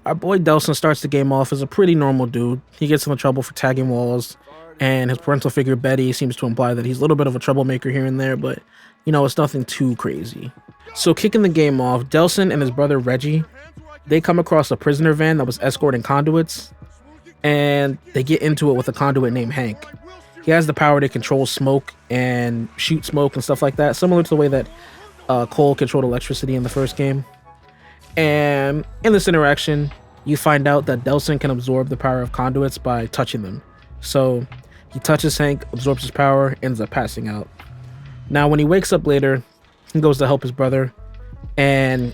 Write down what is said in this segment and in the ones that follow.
Our boy Delson starts the game off as a pretty normal dude. He gets into trouble for tagging walls, and his parental figure Betty seems to imply that he's a little bit of a troublemaker here and there, but it's nothing too crazy. So kicking the game off, Delson and his brother Reggie, they come across a prisoner van that was escorting conduits, and they get into it with a conduit named Hank. He has the power to control smoke and shoot smoke and stuff like that, similar to the way that Cole controlled electricity in the first game. And in this interaction, you find out that Delson can absorb the power of conduits by touching them. So he touches Hank, absorbs his power, ends up passing out. Now, when he wakes up later, he goes to help his brother. And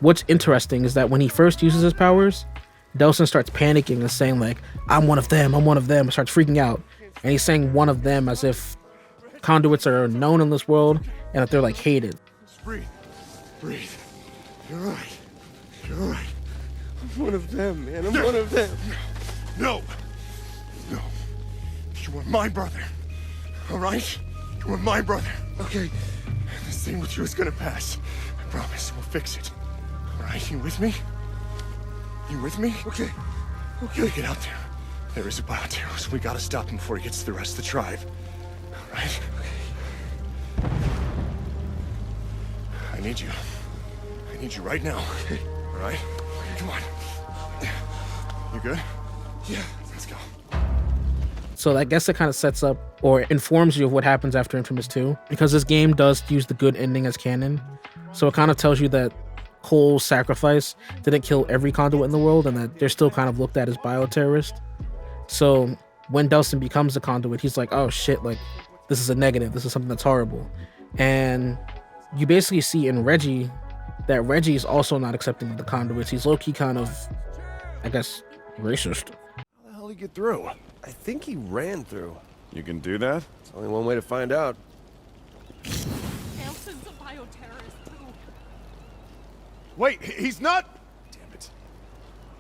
what's interesting is that when he first uses his powers, Delson starts panicking and saying like, I'm one of them, and starts freaking out. And he's saying one of them as if conduits are known in this world and that they're like hated. Breathe. Breathe. You're right. You're right. I'm one of them, man. I'm one of them. No. No. You are my brother. All right? You are my brother. Okay. This thing with you is gonna pass. I promise. We'll fix it. All right? You with me? You with me? Okay. Okay. Get out there. There is a bioterrorist. We gotta stop him before he gets to the rest of the tribe. All right? Okay. I need you. I need you right now. All right? Come on. You good? Yeah, let's go. So I guess it kind of sets up or informs you of what happens after Infamous 2, because this game does use the good ending as canon. So it kind of tells you that Cole's sacrifice didn't kill every conduit in the world and that they're still kind of looked at as bioterrorists. So when Delson becomes a conduit, he's like, oh shit, like this is a negative. This is something that's horrible. And you basically see in Reggie that Reggie is also not accepting of the conduits. He's low-key kind of, I guess, racist. How the hell did he get through? I think he ran through. You can do that? It's only one way to find out. Nelson's a bioterrorist too. Wait, he's not! Damn it.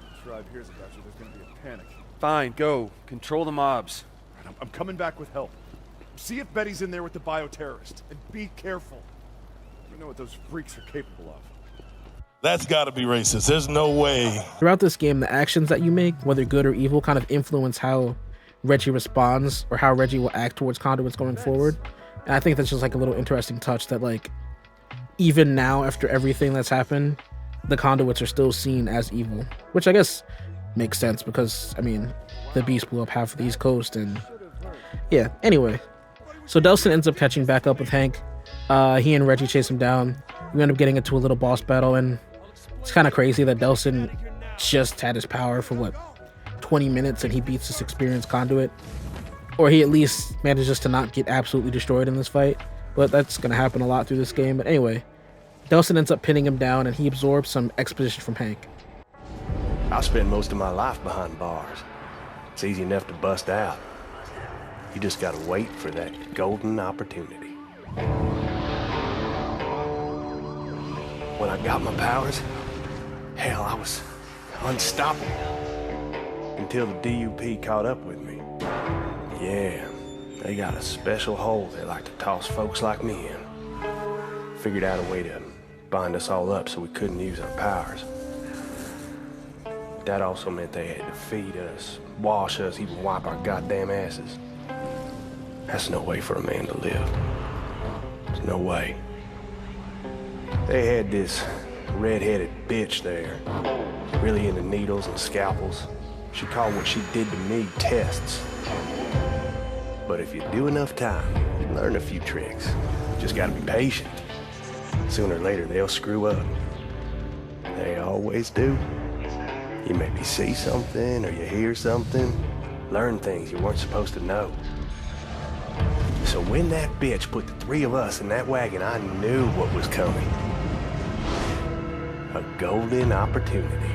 The tribe hears about you, there's gonna be a panic. Fine, go. Control the mobs. Right, I'm coming back with help. See if Betty's in there with the bioterrorist, and be careful. You know what those freaks are capable of. That's gotta be racist. There's no way. Throughout this game, the actions that you make, whether good or evil, kind of influence how Reggie responds or how Reggie will act towards conduits going forward. And I think that's just like a little interesting touch that like, even now after everything that's happened, the conduits are still seen as evil, which I guess makes sense because, I mean, the beast blew up half of the East Coast and yeah, anyway. So Delson ends up catching back up with Hank. He and Reggie chase him down. You end up getting into a little boss battle, and it's kind of crazy that Delson just had his power for 20 minutes and he beats this experienced conduit, or he at least manages to not get absolutely destroyed in this fight, but that's going to happen a lot through this game. But anyway, Delson ends up pinning him down and he absorbs some exposition from Hank. I spent most of my life behind bars. It's easy enough to bust out. You just gotta wait for that golden opportunity. When I got my powers, hell, I was unstoppable. Until the DUP caught up with me. Yeah, they got a special hole they like to toss folks like me in. Figured out a way to bind us all up so we couldn't use our powers. That also meant they had to feed us, wash us, even wipe our goddamn asses. That's no way for a man to live. There's no way. They had this red-headed bitch there, really into needles and scalpels. She called what she did to me tests. But if you do enough time, you learn a few tricks. You just gotta be patient. Sooner or later, they'll screw up. They always do. You maybe see something or you hear something, learn things you weren't supposed to know. So when that bitch put the three of us in that wagon, I knew what was coming. A golden opportunity.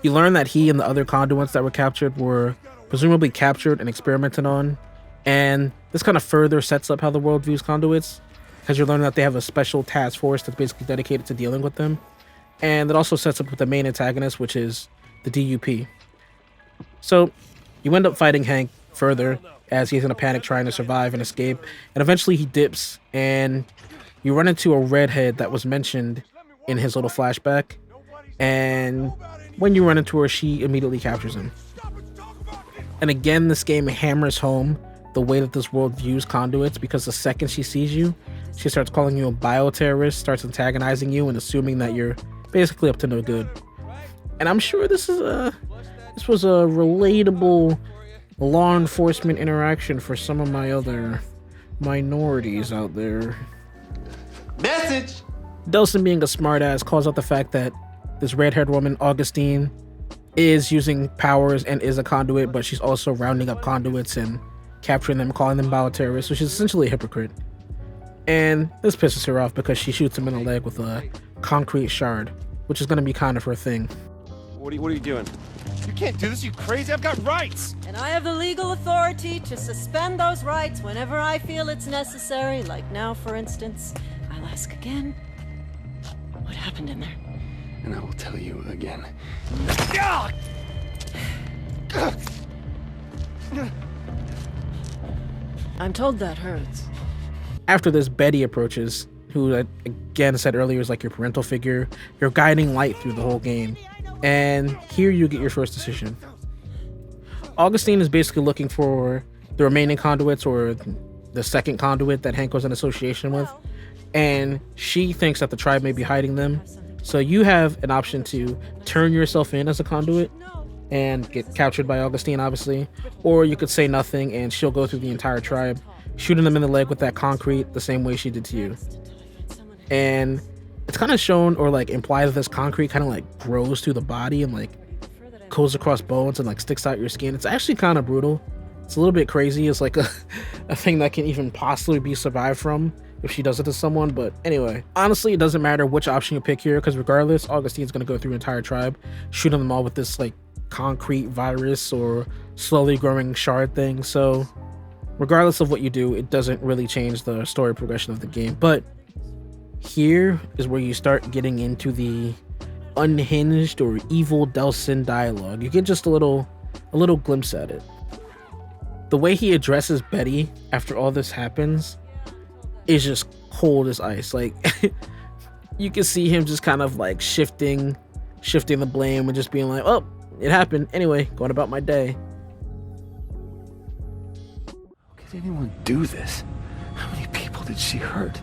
You learn that he and the other conduits that were captured were presumably captured and experimented on, and this kind of further sets up how the world views conduits, because you learn that they have a special task force that's basically dedicated to dealing with them. And it also sets up with the main antagonist, which is the DUP. So you end up fighting Hank further as he's in a panic trying to survive and escape. And eventually he dips and you run into a redhead that was mentioned in his little flashback. And when you run into her, she immediately captures him. And again, this game hammers home the way that this world views conduits, because the second she sees you, she starts calling you a bioterrorist, starts antagonizing you, and assuming that you're basically up to no good. And I'm sure this was a relatable law enforcement interaction for some of my other minorities out there. Message! Delsin, being a smartass, calls out the fact that this red-haired woman, Augustine, is using powers and is a conduit, but she's also rounding up conduits and capturing them, calling them bioterrorists, so she's essentially a hypocrite. And this pisses her off because she shoots him in the leg with a concrete shard, which is going to be kind of her thing. What are you doing? You can't do this, you crazy! I've got rights! And I have the legal authority to suspend those rights whenever I feel it's necessary, like now, for instance. I'll ask again. What happened in there? And I will tell you again. I'm told that hurts. After this, Betty approaches, who I again said earlier is like your parental figure, your guiding light through the whole game. And here you get your first decision. Augustine is basically looking for the remaining conduits, or the second conduit that Hank was in association with, and she thinks that the tribe may be hiding them. So you have an option to turn yourself in as a conduit and get captured by Augustine, obviously, or you could say nothing and she'll go through the entire tribe, shooting them in the leg with that concrete the same way she did to you. And it's kind of shown or like implied that this concrete kind of like grows through the body and like goes across bones and like sticks out your skin. It's actually kind of brutal. It's a little bit crazy. It's like a thing that can even possibly be survived from if she does it to someone. But anyway, honestly, it doesn't matter which option you pick here, because regardless, Augustine's going to go through the entire tribe, shooting them all with this like concrete virus or slowly growing shard thing. So regardless of what you do, it doesn't really change the story progression of the game. But here is where you start getting into the unhinged or evil Delsin dialogue. You get just a little glimpse at it. The way he addresses Betty after all this happens is just cold as ice. Like you can see him just kind of like shifting the blame and just being like, oh, it happened anyway, going about my day. How could anyone do this? How many people did she hurt?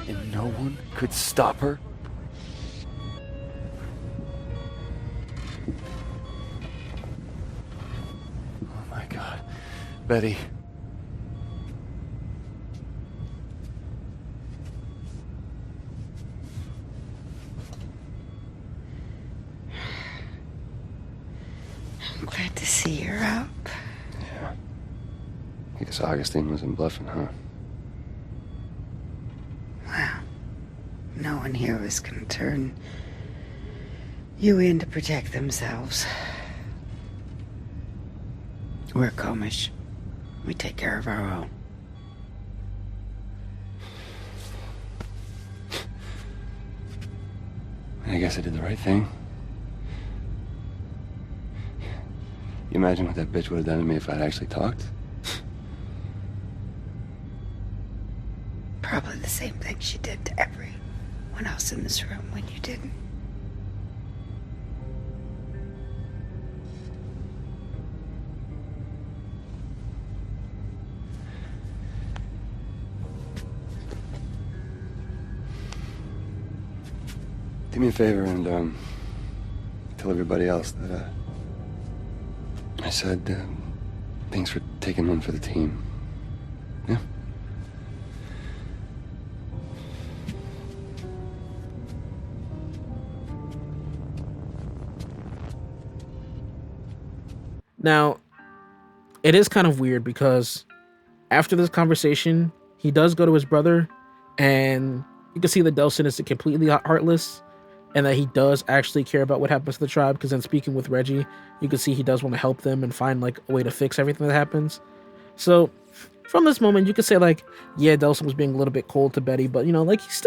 And no one could stop her? Oh my God. Betty. I'm glad to see you're up. Yeah. I guess Augustine wasn't bluffing, huh? Well, no one here was gonna turn you in to protect themselves. We're Comish. We take care of our own. I guess I did the right thing. You imagine what that bitch would have done to me if I'd actually talked? Probably the same thing she did to everyone else in this room when you didn't. Do me a favor and tell everybody else that I said thanks for taking one for the team. Yeah? Now, it is kind of weird because after this conversation, he does go to his brother, and you can see that Delsin is completely heartless and that he does actually care about what happens to the tribe, because then speaking with Reggie, you can see he does want to help them and find like a way to fix everything that happens. So from this moment, you could say like, yeah, Delsin was being a little bit cold to Betty, but you know, like he's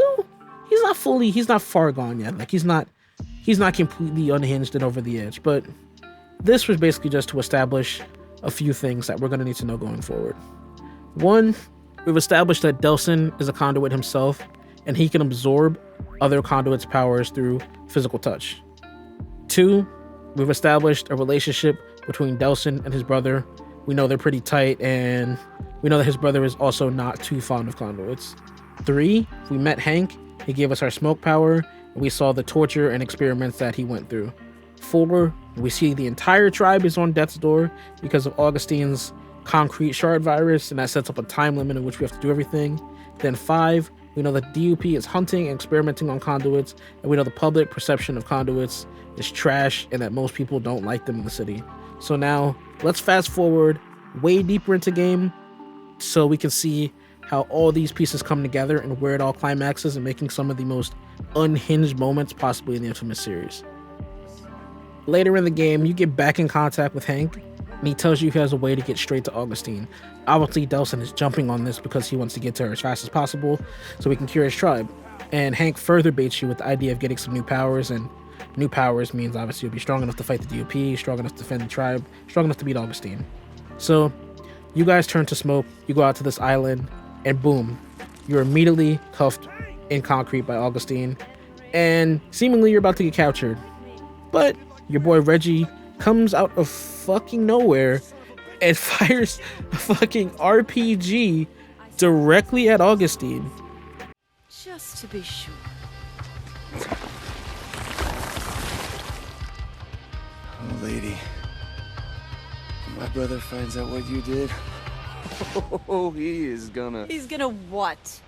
not far gone yet. Like he's not completely unhinged and over the edge. But this was basically just to establish a few things that we're going to need to know going forward. One, We've established that Delsin is a conduit himself, and he can absorb other conduits' powers through physical touch. 2, we've established a relationship between Delsin and his brother. We know they're pretty tight, and we know that his brother is also not too fond of conduits. 3, we met Hank. He gave us our smoke power, and we saw the torture and experiments that he went through. 4, we see the entire tribe is on death's door because of Augustine's concrete shard virus, and that sets up a time limit in which we have to do everything. Then 5, we know that DUP is hunting and experimenting on conduits, and we know the public perception of conduits is trash and that most people don't like them in the city. So now, let's fast forward way deeper into game so we can see how all these pieces come together and where it all climaxes and making some of the most unhinged moments possibly in the Infamous series. Later in the game, you get back in contact with Hank, and he tells you he has a way to get straight to Augustine. Obviously, Delsin is jumping on this because he wants to get to her as fast as possible so he can cure his tribe. And Hank further baits you with the idea of getting some new powers, and new powers means obviously you'll be strong enough to fight the DOP, strong enough to defend the tribe, strong enough to beat Augustine. So, you guys turn to smoke, you go out to this island, and boom, you're immediately cuffed in concrete by Augustine, and seemingly you're about to get captured. But your boy Reggie comes out of fucking nowhere and fires a fucking RPG directly at Augustine. Just to be sure. Oh, lady. When my brother finds out what you did, oh, he is gonna... He's gonna what?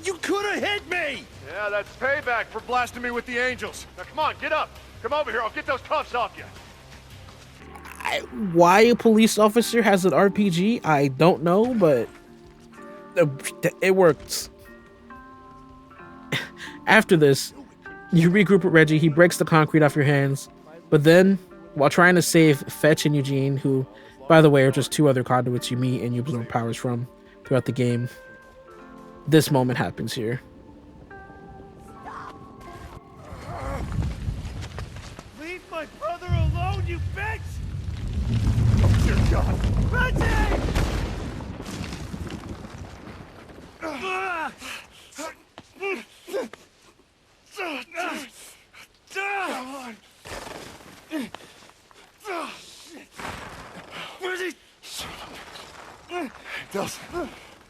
You could have hit me! Yeah, that's payback for blasting me with the angels. Now come on, get up. Come over here, I'll get those cuffs off you. Why a police officer has an RPG, I don't know, but it works. After this, you regroup with Reggie. He breaks the concrete off your hands, but then, while trying to save Fetch and Eugene, who, by the way, are just 2 other conduits you meet and you absorb powers from throughout the game, this moment happens here. Leave my brother alone, you bitch! Oh, dear God. Reggie! Come on. Reggie!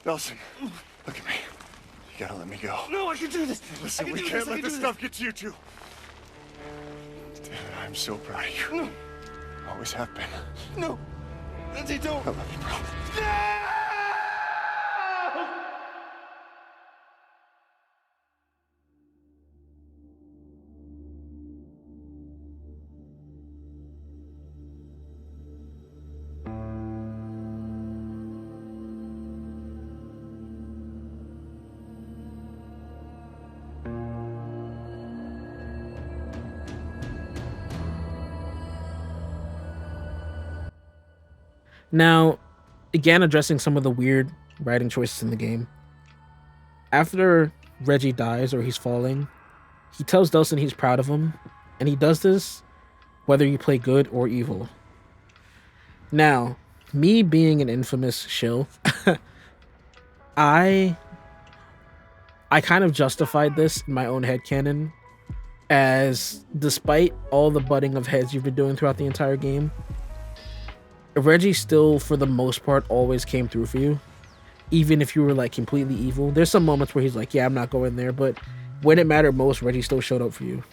Delsin, look at me. You gotta let me go. No, I can do this. Listen, we can't let this stuff get to you two. David, I'm so proud of you. No. Always have been. No. Reggie, don't. I love you, bro. No! Now, again, addressing some of the weird writing choices in the game. After Reggie dies or he's falling, he tells Delsin he's proud of him, and he does this whether you play good or evil. Now, me being an Infamous shill, I kind of justified this in my own headcanon, as despite all the butting of heads you've been doing throughout the entire game, Reggie still, for the most part, always came through for you. Even if you were, like, completely evil. There's some moments where he's like, yeah, I'm not going there, but when it mattered most, Reggie still showed up for you.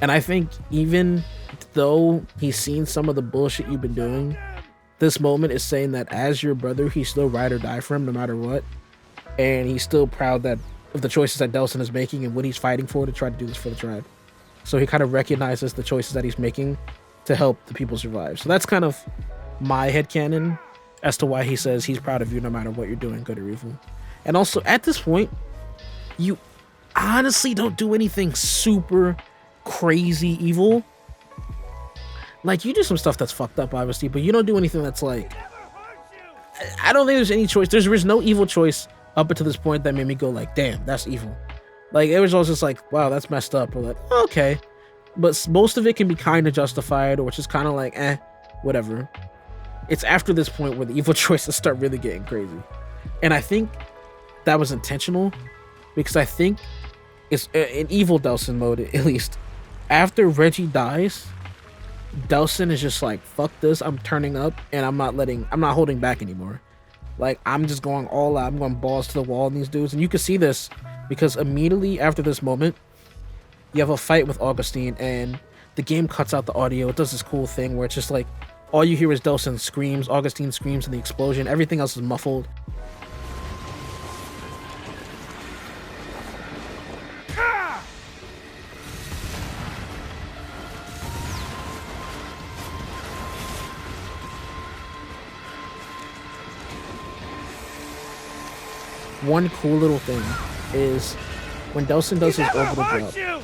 And I think even though he's seen some of the bullshit you've been doing, this moment is saying that as your brother, he's still ride or die for him no matter what. And he's still proud that of the choices that Delsin is making and what he's fighting for to try to do this for the tribe. So he kind of recognizes the choices that he's making to help the people survive. So that's kind of my headcanon as to why he says he's proud of you no matter what you're doing, good or evil. And also, at this point, you honestly don't do anything super crazy evil. Like, you do some stuff that's fucked up, obviously, but you don't do anything that's like... I don't think there's any choice. There's no evil choice up until this point that made me go like, damn, that's evil. Like, it was always just like, wow, that's messed up. Or like, okay. but most of it can be kind of justified, or just kind of like, whatever. It's after this point where the evil choices start really getting crazy. And I think that was intentional, because I think it's in evil Delsin mode, at least. After Reggie dies, Delsin is just like, fuck this, I'm turning up, and I'm not holding back anymore. Like, I'm just going all out, I'm going balls to the wall on these dudes. And you can see this, because immediately after this moment, you have a fight with Augustine, and the game cuts out the audio. It does this cool thing where it's just like, all you hear is Delsin screams, Augustine screams, and the explosion. Everything else is muffled. One cool little thing is when Delsin does his orbital drop.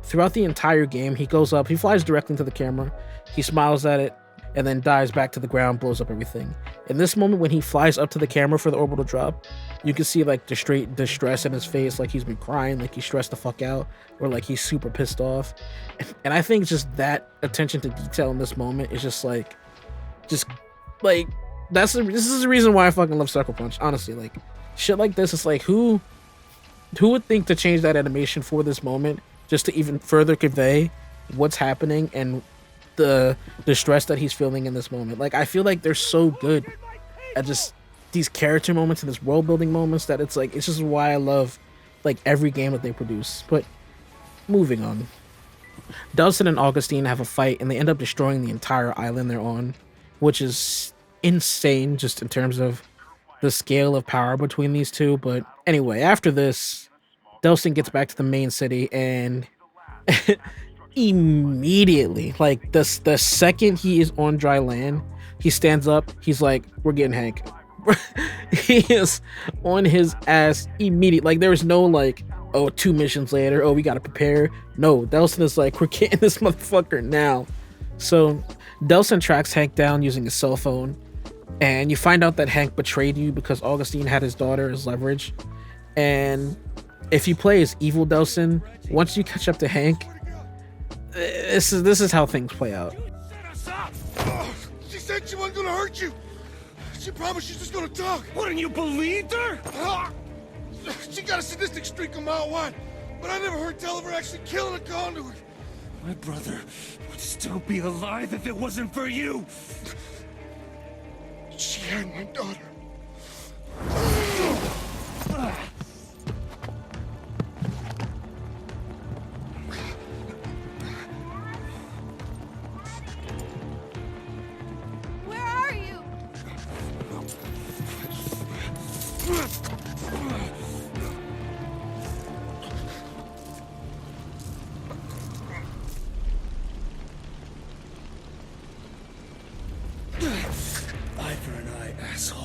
Throughout the entire game, he goes up, he flies directly into the camera, he smiles at it, and then dives back to the ground, blows up everything. In this moment, when he flies up to the camera for the orbital drop, you can see like the straight distress in his face, like he's been crying, like he's stressed the fuck out, or like he's super pissed off. And I think just that attention to detail in this moment is just like this is the reason why I fucking love Sucker Punch, honestly. Like, shit like this, it's like, who would think to change that animation for this moment just to even further convey what's happening and the distress that he's feeling in this moment. Like, I feel like they're so good at just these character moments and this world building moments that it's like, it's just why I love like every game that they produce. But moving on, Delsin and Augustine have a fight, and they end up destroying the entire island they're on, which is insane just in terms of the scale of power between these two. But anyway, after this, Delsin gets back to the main city, and immediately, like the second he is on dry land, he stands up, he's like, we're getting Hank. He is on his ass immediately. Like, there is no like, oh, 2 missions later, oh, we gotta prepare. No, Delsin is like, we're getting this motherfucker now. So Delsin tracks Hank down using his cell phone, and you find out that Hank betrayed you because Augustine had his daughter as leverage. And if you play as evil Delsin, once you catch up to Hank, this is how things play out. She said she wasn't gonna hurt you. She promised she's just gonna talk. Wouldn't you believe her? She got a sadistic streak a mile wide, but I never heard tell of her actually killing a conduit. My brother would still be alive if it wasn't for you. She had my daughter. Where are you? Eye for an eye, asshole.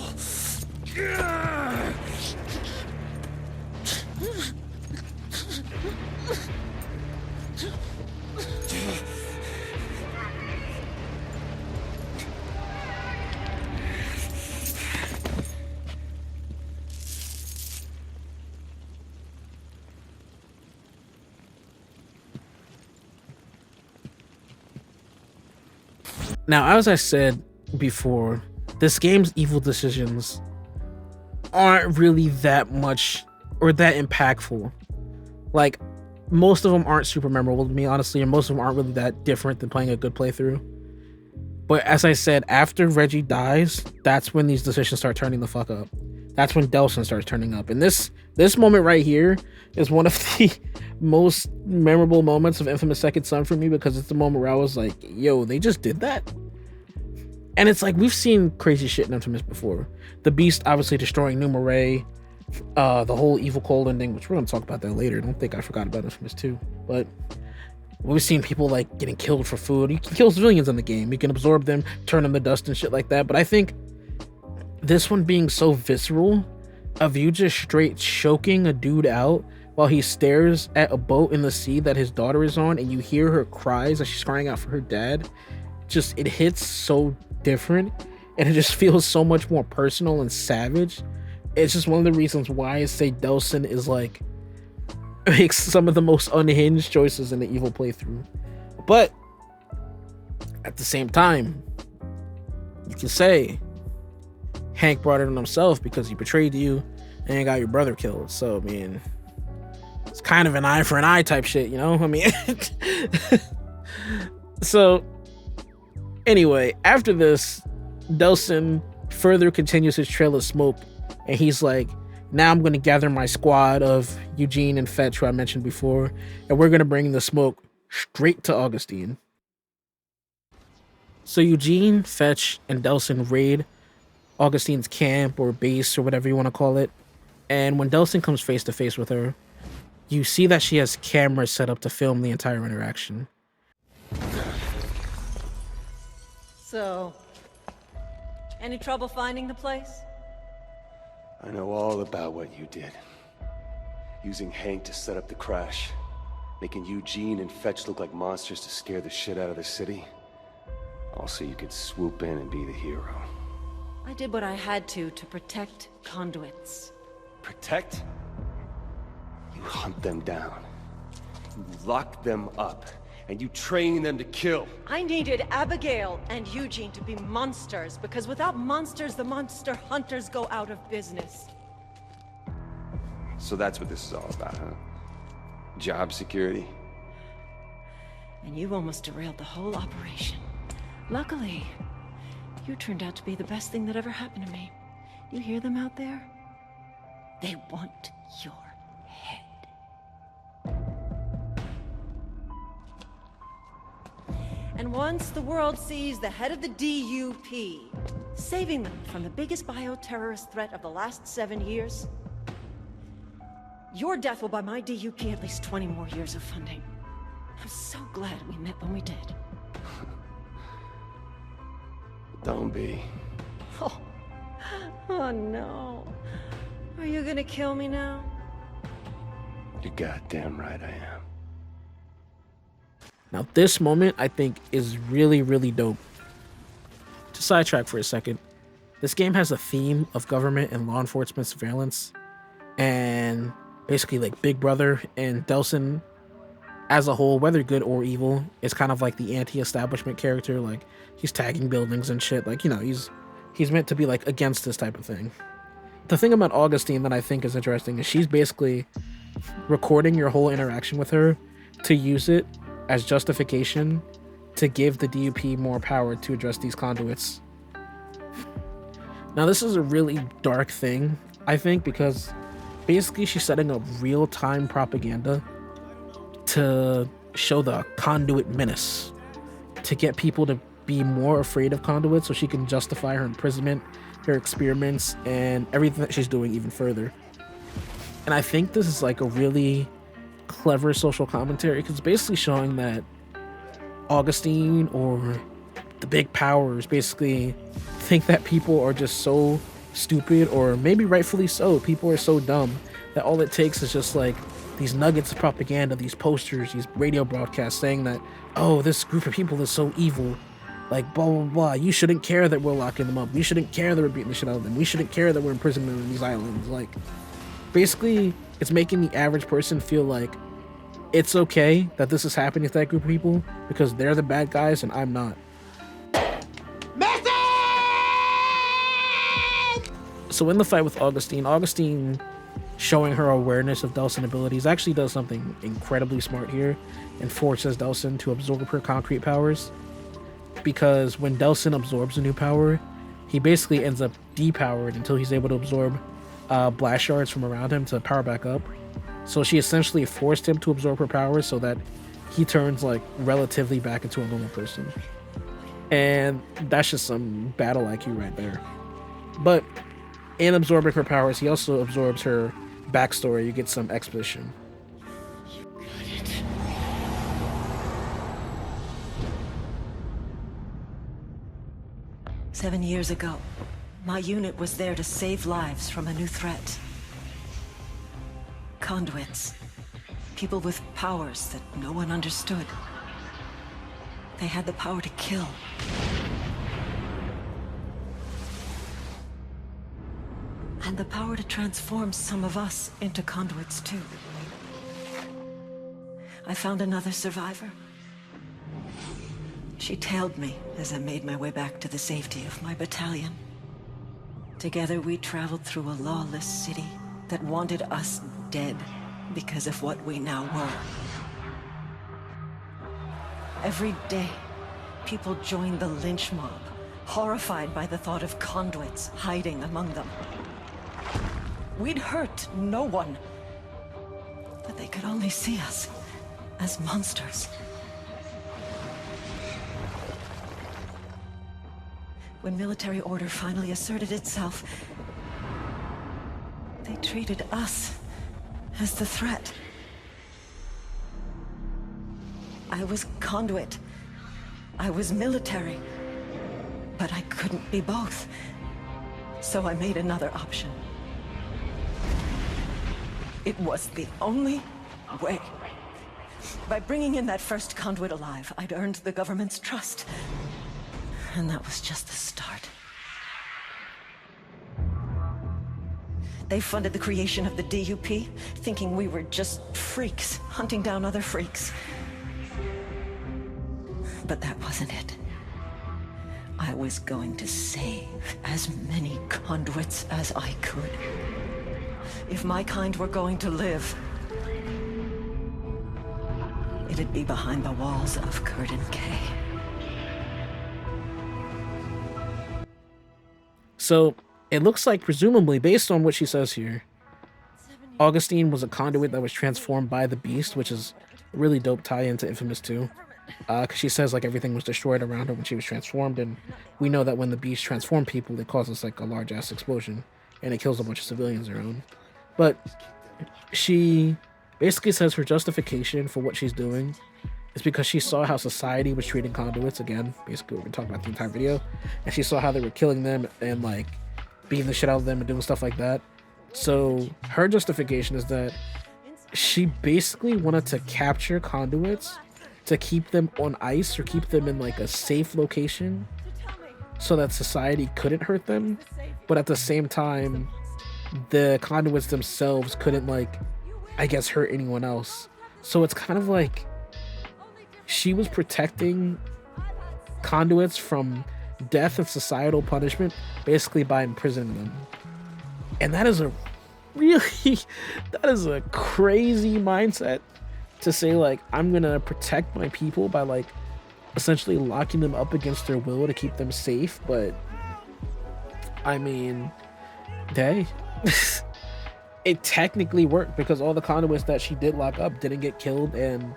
Now, as I said before, this game's evil decisions aren't really that much or that impactful. Like, most of them aren't super memorable to me, honestly, and most of them aren't really that different than playing a good playthrough. But as I said, after Reggie dies, that's when these decisions start turning the fuck up. That's when Delsin starts turning up. And this moment right here is one of the most memorable moments of Infamous Second Son for me, because it's the moment where I was like, yo, they just did that? And it's like, we've seen crazy shit in Infamous before. The Beast obviously destroying Numeray, the whole Evil Cold ending, which we're going to talk about that later. I don't think I forgot about Infamous 2. But we've seen people like getting killed for food. You can kill civilians in the game. You can absorb them, turn them to dust and shit like that. But I think this one being so visceral, of you just straight choking a dude out while he stares at a boat in the sea that his daughter is on, and you hear her cries as she's crying out for her dad, just, it hits so different, and it just feels so much more personal and savage. It's just one of the reasons why I say Delsin is like makes some of the most unhinged choices in the evil playthrough. But at the same time, you can say Hank brought it on himself because he betrayed you and you got your brother killed. So, I mean, it's kind of an eye for an eye type shit, you know? I mean, so anyway, after this, Delsin further continues his trail of smoke, and he's like, now I'm going to gather my squad of Eugene and Fetch, who I mentioned before, and we're going to bring the smoke straight to Augustine. So Eugene, Fetch, and Delsin raid Augustine's camp or base or whatever you want to call it, and when Delsin comes face to face with her, you see that she has cameras set up to film the entire interaction. So, any trouble finding the place? I know all about what you did. Using Hank to set up the crash. Making Eugene and Fetch look like monsters to scare the shit out of the city. Also, you could swoop in and be the hero. I did what I had to protect conduits. Protect? You hunt them down. You lock them up. And you train them to kill. I needed Abigail and Eugene to be monsters, because without monsters, the monster hunters go out of business. So that's what this is all about, huh? Job security? And you almost derailed the whole operation. Luckily, you turned out to be the best thing that ever happened to me. You hear them out there? They want your head. And once the world sees the head of the DUP, saving them from the biggest bioterrorist threat of the last 7 years, your death will buy my DUP at least 20 more years of funding. I'm so glad we met when we did. Don't be. Oh no. Are you gonna kill me now? You're goddamn right I am. Now, this moment, I think, is really, really dope. To sidetrack for a second, this game has a theme of government and law enforcement surveillance, and basically, like, Big Brother and Delsin, as a whole, whether good or evil, is kind of like the anti-establishment character. Like, he's tagging buildings and shit. Like, you know, he's meant to be, like, against this type of thing. The thing about Augustine that I think is interesting is she's basically recording your whole interaction with her to use it as justification to give the DUP more power to address these conduits. Now, this is a really dark thing, I think, because basically she's setting up real-time propaganda to show the conduit menace, to get people to be more afraid of conduits so she can justify her imprisonment, her experiments, and everything that she's doing even further. And I think this is like a really clever social commentary, because it's basically showing that Augustine or the big powers basically think that people are just so stupid, or maybe rightfully so, people are so dumb that all it takes is just like these nuggets of propaganda, these posters, these radio broadcasts saying that, oh, this group of people is so evil, like blah blah blah, you shouldn't care that we're locking them up, we shouldn't care that we're beating the shit out of them, we shouldn't care that we're imprisoning them in these islands. Like, basically it's making the average person feel like it's okay that this is happening to that group of people because they're the bad guys and I'm not. So in the fight with Augustine showing her awareness of Delsin abilities actually does something incredibly smart here and forces Delsin to absorb her concrete powers, because when Delsin absorbs a new power, he basically ends up depowered until he's able to absorb blast shards from around him to power back up. So she essentially forced him to absorb her powers so that he turns like relatively back into a normal person. And that's just some battle IQ right there. But in absorbing her powers, he also absorbs her backstory. You get some exposition. You got it. 7 years ago, my unit was there to save lives from a new threat. Conduits. People with powers that no one understood. They had the power to kill. And the power to transform some of us into conduits too. I found another survivor. She tailed me as I made my way back to the safety of my battalion. Together we traveled through a lawless city that wanted us dead because of what we now were. Every day, people joined the lynch mob, horrified by the thought of conduits hiding among them. We'd hurt no one, but they could only see us as monsters. When military order finally asserted itself, they treated us as the threat. I was conduit. I was military. But I couldn't be both. So I made another option. It was the only way. By bringing in that first conduit alive, I'd earned the government's trust. And that was just the start. They funded the creation of the DUP, thinking we were just freaks, hunting down other freaks. But that wasn't it. I was going to save as many conduits as I could. If my kind were going to live, it'd be behind the walls of Curtin K. So, it looks like, presumably, based on what she says here, Augustine was a conduit that was transformed by the Beast, which is a really dope tie-in to Infamous 2. Because she says, like, everything was destroyed around her when she was transformed, and we know that when the Beast transform people, it causes, like, a large-ass explosion, and it kills a bunch of civilians around. But she basically says her justification for what she's doing is because she saw how society was treating conduits, again, basically what we're talking about the entire video, and she saw how they were killing them and, like, beating the shit out of them and doing stuff like that. So her justification is that she basically wanted to capture conduits to keep them on ice or keep them in, like, a safe location so that society couldn't hurt them, but at the same time the conduits themselves couldn't, like, I guess, hurt anyone else. So it's kind of like she was protecting conduits from death and societal punishment basically by imprisoning them. And that is a crazy mindset to say, like, I'm gonna protect my people by, like, essentially locking them up against their will to keep them safe. But I mean, hey, it technically worked because all the conduits that she did lock up didn't get killed, and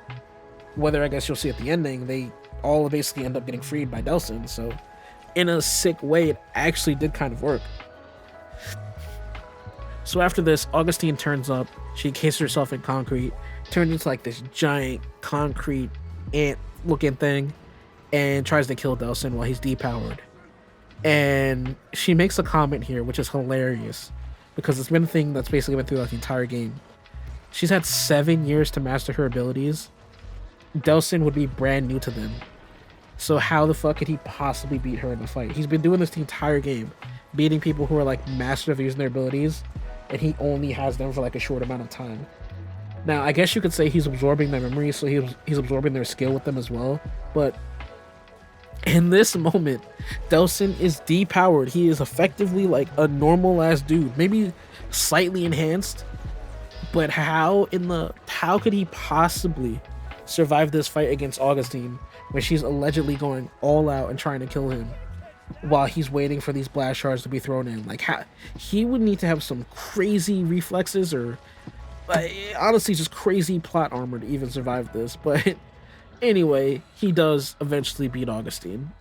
whether, I guess you'll see at the ending, they all basically end up getting freed by Delsin. So in a sick way, it actually did kind of work. So after this, Augustine turns up, she encases herself in concrete, turns into, like, this giant concrete ant looking thing, and tries to kill Delsin while he's depowered. And she makes a comment here which is hilarious, because it's been a thing that's basically been throughout the entire game. She's had 7 years to master her abilities. Delsin would be brand new to them. So how the fuck could he possibly beat her in the fight? He's been doing this the entire game, beating people who are, like, master of using their abilities, and he only has them for, like, a short amount of time. Now, I guess you could say he's absorbing their memories, so he's absorbing their skill with them as well. But in this moment, Delsin is depowered. He is effectively, like, a normal-ass dude, maybe slightly enhanced. But how could he possibly survive this fight against Augustine when she's allegedly going all out and trying to kill him while he's waiting for these blast shards to be thrown in? Like, he would need to have some crazy reflexes or, honestly, just crazy plot armor to even survive this. But anyway, he does eventually beat Augustine.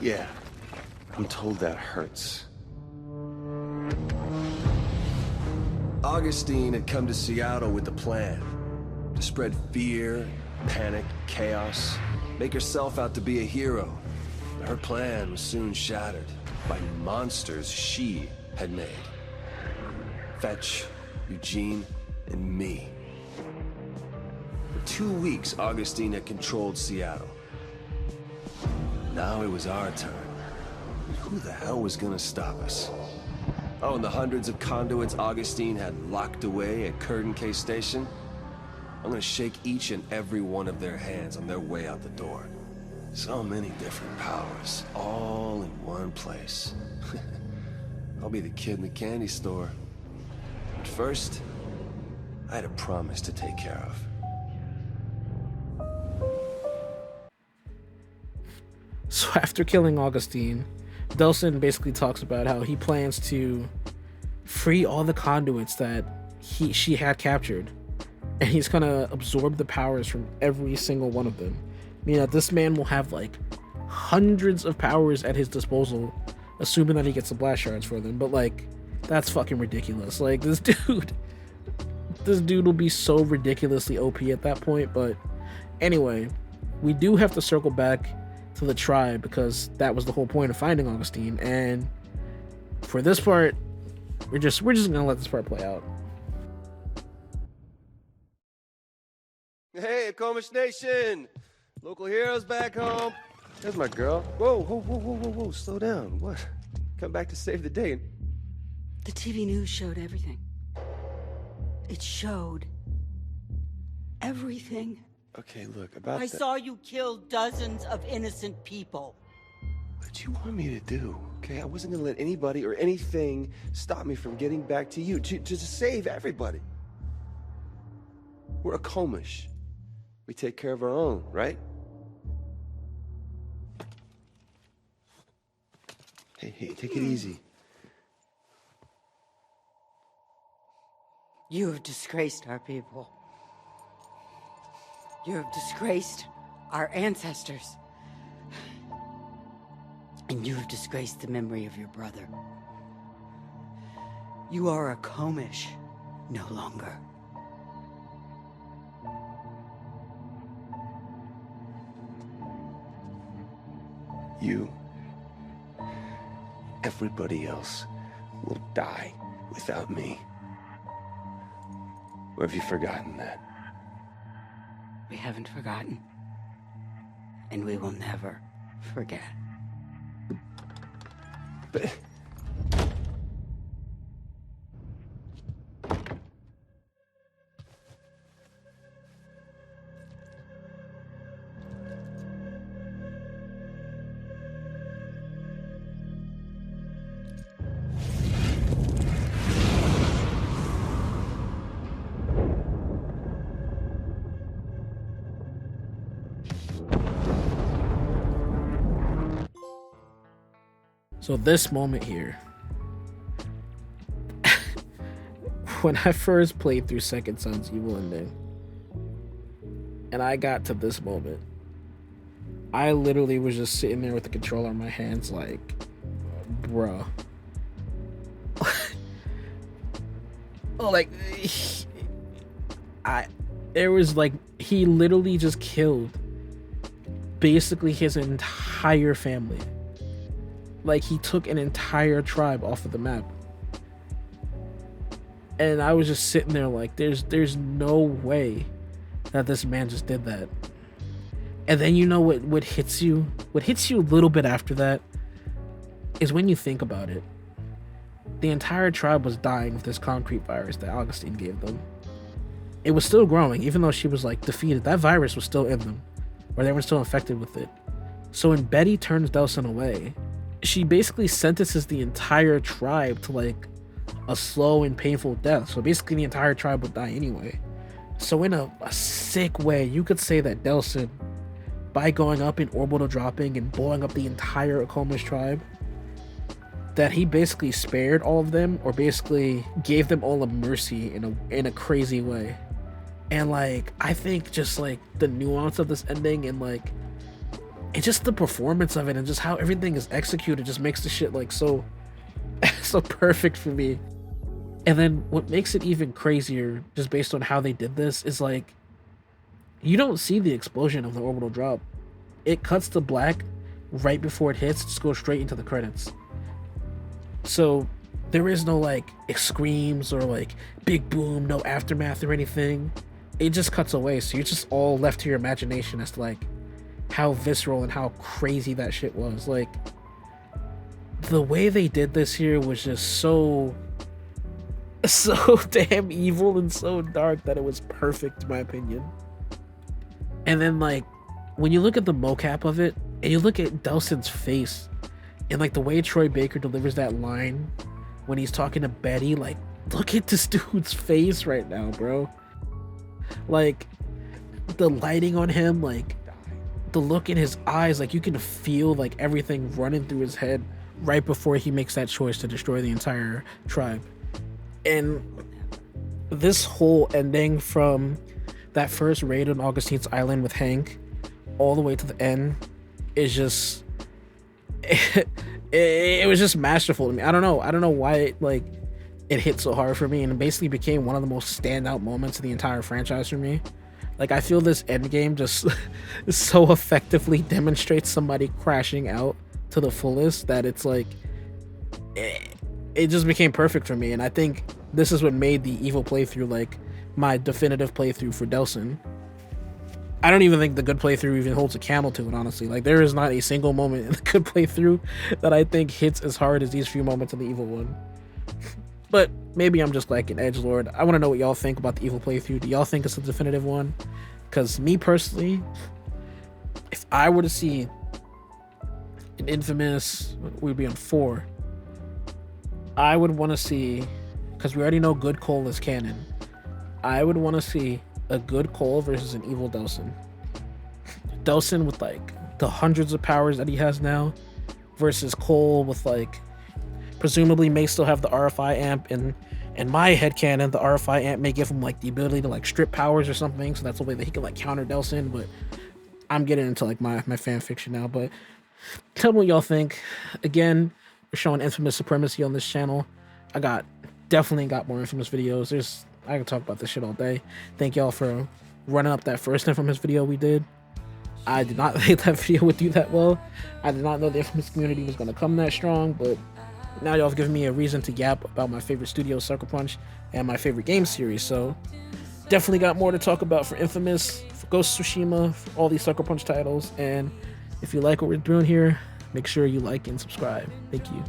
Yeah, I'm told that hurts. Augustine had come to Seattle with a plan. To spread fear, panic, chaos, make herself out to be a hero. Her plan was soon shattered by monsters she had made. Fetch, Eugene, and me. For 2 weeks, Augustine had controlled Seattle. Now it was our turn. Who the hell was gonna stop us? Oh, and the hundreds of conduits Augustine had locked away at Curtain Case Station? I'm gonna shake each and every one of their hands on their way out the door. So many different powers, all in one place. I'll be the kid in the candy store. But first, I had a promise to take care of. So after killing Augustine, Delsin basically talks about how he plans to free all the conduits that she had captured, and he's gonna absorb the powers from every single one of them. Meaning that this man will have like hundreds of powers at his disposal, assuming that he gets the blast shards for them. But like, that's fucking ridiculous. Like, this dude will be so ridiculously OP at that point. But anyway, we do have to circle back to the tribe, because that was the whole point of finding Augustine. And for this part, we're just gonna let this part play out. Hey, Akomish Nation! Local heroes back home. There's my girl. Whoa, whoa, whoa, whoa, whoa, whoa, slow down. What? Come back to save the day. The TV news showed everything. It showed everything. Okay, look, about I that... saw you kill dozens of innocent people. What did you want me to do? Okay, I wasn't gonna let anybody or anything stop me from getting back to you, to save everybody. We're Akomish. We take care of our own, right? Hey, take it easy. You have disgraced our people. You have disgraced our ancestors. And you have disgraced the memory of your brother. You are Akomish no longer. You, everybody else, will die without me. Or have you forgotten that? We haven't forgotten. And we will never forget. But... So this moment here, when I first played through Second Son's Evil Ending, and I got to this moment, I literally was just sitting there with the controller in my hands like, bruh. Like, there was like, he literally just killed basically his entire family. Like, he took an entire tribe off of the map. And I was just sitting there like, there's no way that this man just did that. And then, you know what hits you a little bit after that is when you think about it. The entire tribe was dying of this concrete virus that Augustine gave them. It was still growing, even though she was like defeated. That virus was still in them, or they were still infected with it. So when Betty turns Delsin away, she basically sentences the entire tribe to like a slow and painful death. So basically the entire tribe would die anyway. So in a sick way, you could say that Delsin, by going up in orbital dropping and blowing up the entire Akomish tribe, that he basically spared all of them, or basically gave them all a mercy in a crazy way. And like, I think just like the nuance of this ending, and like, and just the performance of it, and just how everything is executed, just makes the shit like so perfect for me. And then what makes it even crazier, just based on how they did this, is like, you don't see the explosion of the orbital drop. It cuts to black right before it hits, just goes straight into the credits. So there is no like screams or like big boom, no aftermath or anything. It just cuts away, so you're just all left to your imagination as to like how visceral and how crazy that shit was. Like, the way they did this here was just so damn evil and so dark that it was perfect in my opinion. And then like when you look at the mocap of it and you look at Delson's face and like the way Troy Baker delivers that line when he's talking to Betty, like look at this dude's face right now, bro. Like the lighting on him, like the look in his eyes, like you can feel like everything running through his head right before he makes that choice to destroy the entire tribe. And this whole ending from that first raid on Augustine's Island with Hank all the way to the end is just it was just masterful to me. I don't know why it hit so hard for me, and it basically became one of the most standout moments of the entire franchise for me. Like I feel this end game just so effectively demonstrates somebody crashing out to the fullest that it's like it just became perfect for me. And I think this is what made the evil playthrough like my definitive playthrough for Delson. I don't even think the good playthrough even holds a candle to it, honestly. Like there is not a single moment in the good playthrough that I think hits as hard as these few moments in the evil one. But maybe I'm just like an edgelord. I want to know what y'all think about the evil playthrough. Do y'all think it's a definitive one? Because me personally, if I were to see an Infamous, we'd be on 4. I would want to see, because we already know Good Cole is canon, I would want to see a Good Cole versus an evil Delson. Delson with like the hundreds of powers that he has now versus Cole with like presumably may still have the RFI amp, and in my headcanon the RFI amp may give him like the ability to like strip powers or something, so that's the way that he can like counter Delson. But I'm getting into like my fan fiction now. But tell me what y'all think. Again, we're showing Infamous supremacy on this channel. I definitely got more Infamous videos. I can talk about this shit all day. Thank y'all for running up that first Infamous video we did. I did not think that video would do that well. I did not know the Infamous community was going to come that strong, but now y'all have given me a reason to yap about my favorite studio, Sucker Punch, and my favorite game series. So definitely got more to talk about for Infamous, for Ghost of Tsushima, for all these Sucker Punch titles. And if you like what we're doing here, make sure you like and subscribe. Thank you.